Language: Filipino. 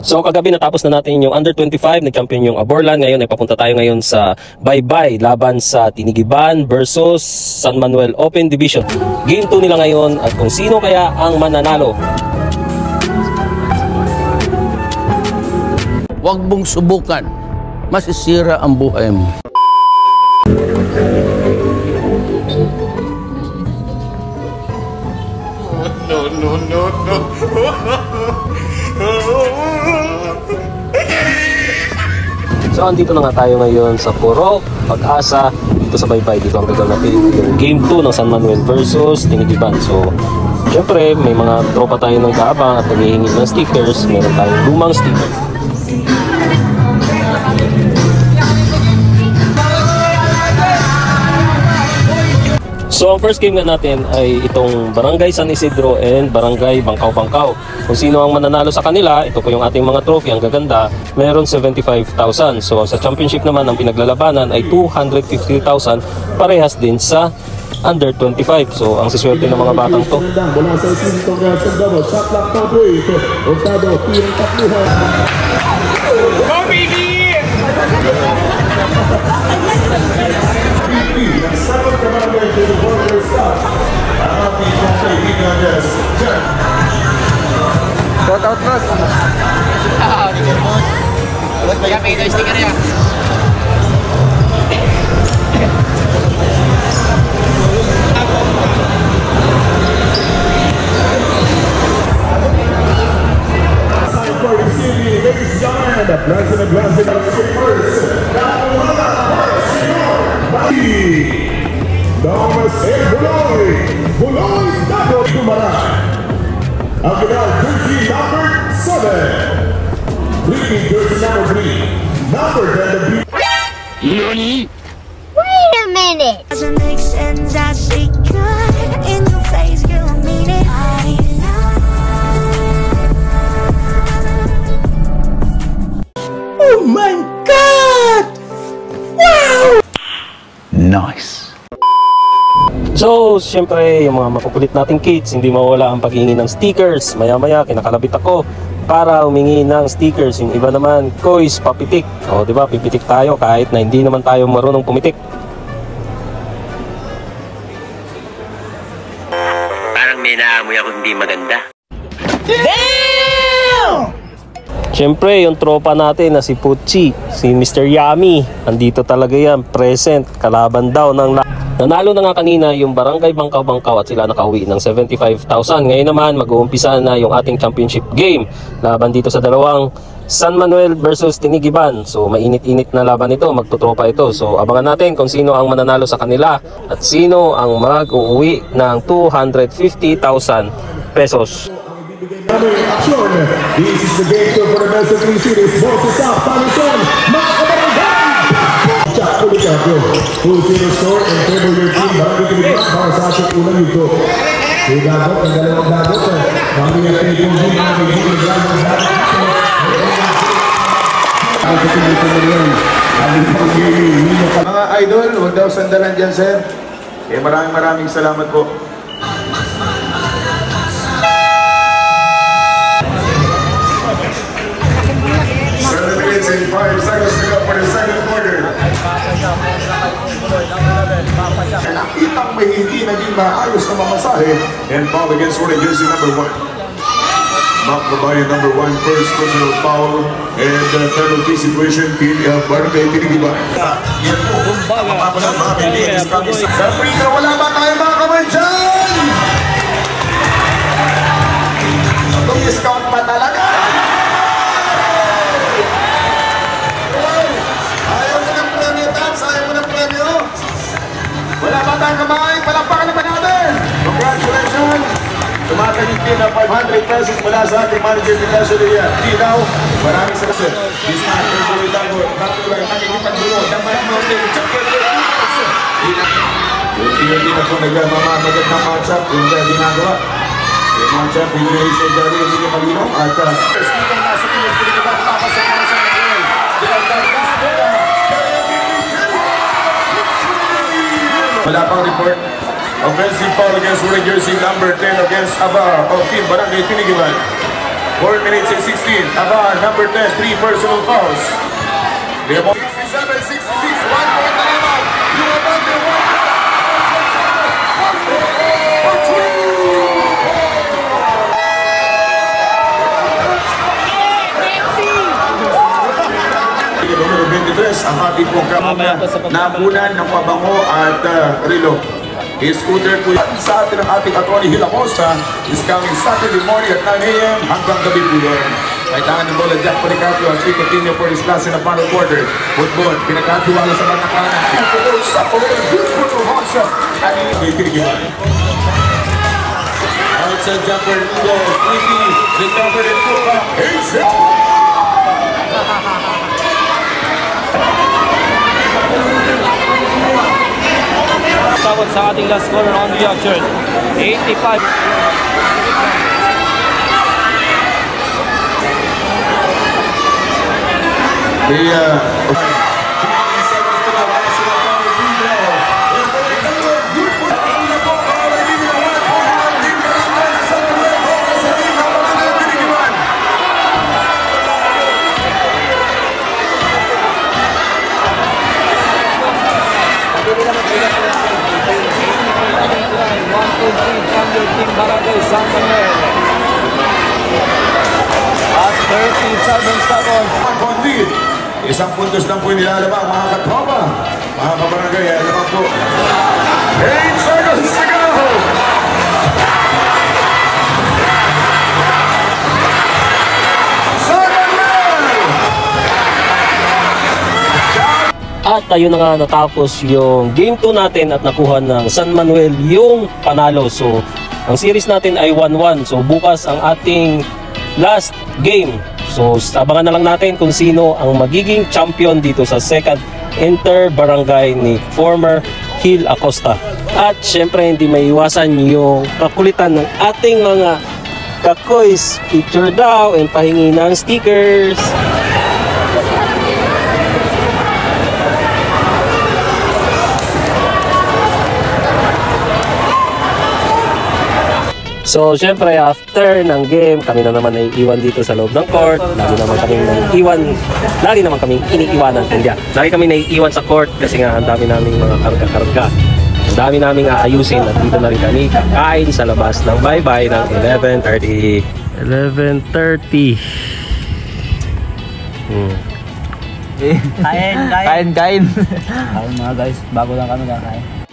So kagabi natapos na natin yung under 25, nag-champion yung Aborlan. Ngayon ay papunta tayo ngayon sa Baybay laban sa Tinigiban versus San Manuel Open Division. Game 2 nila ngayon at kung sino kaya ang mananalo. Huwag mong subukan, masisira ang buhay mo. No. So andito na nga tayo ngayon sa Purok Pag-asa dito sa Baybay. Dito ang gaganapin yung Game 2 ng San Manuel versus Tinigiban. So syempre may mga tropa tayo ng kaabang at naghihingi ng stickers. Meron tayong lumang sticker. So ang first game nga natin ay itong Barangay San Isidro and Barangay Bangkaw-Bangkaw. Kung sino ang mananalo sa kanila, ito po yung ating mga trophy, ang gaganda, meron 75,000. So sa championship naman, ang pinaglalabanan ay 250,000, parehas din sa under 25. So ang siswerte ng mga batang to. Go, baby! Shout out Ross. Kaya may ito sticker niya. Buloy Dato Tumara. Ang final jersey number 7. Bleeding jersey number 3. Number 10 Nani? Wait a minute. Doesn't make sense. I see good in your face, girl. I mean it. Oh my God! Wow! Nice. So, syempre, yung mga makukulit nating kids, hindi mawala ang paghingi ng stickers. Maya-maya, kinakalabit ako para humingi ng stickers. Yung iba naman, kois, papitik. O, diba, pipitik tayo kahit na hindi naman tayo marunong pumitik. Parang may naamoy ako hindi maganda. Syempre, yung tropa natin na si Pucci, si Mr. Yummy, andito talaga yan, present, kalaban daw ng nanalo na nga kanina yung Barangay Bangkaw-Bangkaw at sila nakauwi ng 75,000. Ngayon naman, mag-uumpisa na yung ating championship game. Laban dito sa dalawang San Manuel versus Tinigiban. So, mainit-init na laban ito, magtutropa ito. So, abangan natin kung sino ang mananalo sa kanila at sino ang mag-uuwi ng 250,000 pesos. Action. This is the game for the best of 3 series. Boses up, Palisson, mga kabarangay! Jack Ulicapio, who's in the store and table your team. Barangay Tinigiban para sa ating unang yugo. Si Gagot, ang dalawang Gagot. Barangay at Tinigiban, mga kaibigan, dalawang Gagot. Ang kasinito mo rin. Mga idol, huwag daw sandalan dyan, sir. Maraming salamat po. 5 seconds to go for the second quarter. Nakitang may hindi naging maayos na mamasahe and foul against Roy jersey number 1. Mark Babayan number 1, first personal foul and penalty situation Barangay Tinigiban. Yan po, mapapapos ang mga Pilipinas kami sa free throw. Wala ba tayo mga kamay dyan? Tung-discount pa talaga. Wala ba tayong kamay? Palakpakan naman natin! Congratulations! Tumatagig din ang 500 pesos mula sa ating manager ni Tasha Dinaw. Maraming salamat. This time, Tuloy Dago, natulang nakikipagdulo. Damay Mountain, Unti-unti na po nagmamamagat ng matchup yung ginagawa. Yung matchup, hindi sa Dari, hindi niya malinaw. At speaking nasa Pinas, pinagkakita pa sa mga sa Miguel. Wala pang report. Offensive foul against Roy jersey number 10 against Aba of Team Barangay Tinigiban. 4 minutes and 16. Aba, number 10, 3 personal fouls. We have 67, 66, 1 point na naman. You are under 1. Numero 23, ang ating pong kamuna nabunan ng pabango at relo. I-scooter po yan sa atin ang ating attorney Hilacosta is coming Saturday morning at 9 a.m. hanggang gabi po yun. Kailangan ng bola Jack Policatio as we continue for his class in the final quarter. Football, pinagkatiwala sa mga kanan. Sa Polo, beautiful to Honsa. At ibigyan. Outside jumper, Lugo, Tweety, recovered and put back. Sabot sa ating last scorer on the action. 85. Team Barangay San Manuel. At 37 seconds. Isang puntos lang po nilalabang mga katropa. Mga kabarangay, alam po. 8 seconds to go! At tayo na nga natapos yung game 2 natin at nakuha ng San Manuel yung panalo. So, ang series natin ay 1-1. So, bukas ang ating last game. So, abangan na lang natin kung sino ang magiging champion dito sa second inter-barangay ni former Gil Acosta. At syempre, hindi may iwasan yung kakulitan ng ating mga kakoys. Picture daw and pahingi ng stickers. So, syempre, after ng game, kami na naman naiiwan dito sa loob ng court. Lagi naman kami iniiwanan. Lagi kami naiiwan sa court kasi nga ang dami naming mga karga-karga. Ang dami naming aayusin at dito na rin kami kakain sa labas ng bye-bye ng 11:30. 11:30. Kain mga guys, bago lang kami kakain.